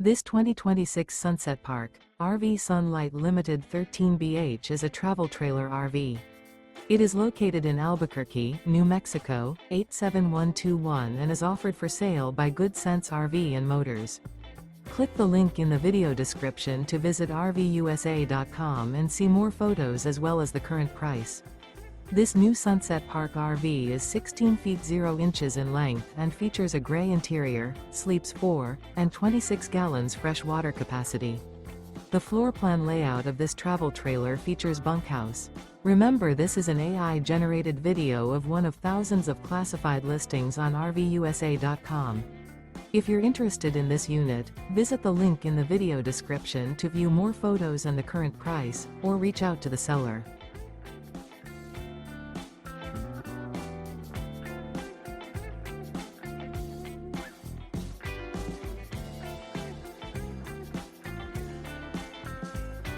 This 2026 Sunset Park, RV Lite Limited 13BH is a travel trailer RV. It is located in Albuquerque, New Mexico, 87121 and is offered for sale by Good Sense RV and Motors. Click the link in the video description to visit RVUSA.com and see more photos as well as the current price. This new Sunset Park RV is 16 feet 0 inches in length and features a gray interior, sleeps 4, and 26 gallons fresh water capacity. The floor plan layout of this travel trailer features bunkhouse. Remember, this is an AI-generated video of one of thousands of classified listings on RVUSA.com. If you're interested in this unit, visit the link in the video description to view more photos and the current price, or reach out to the seller.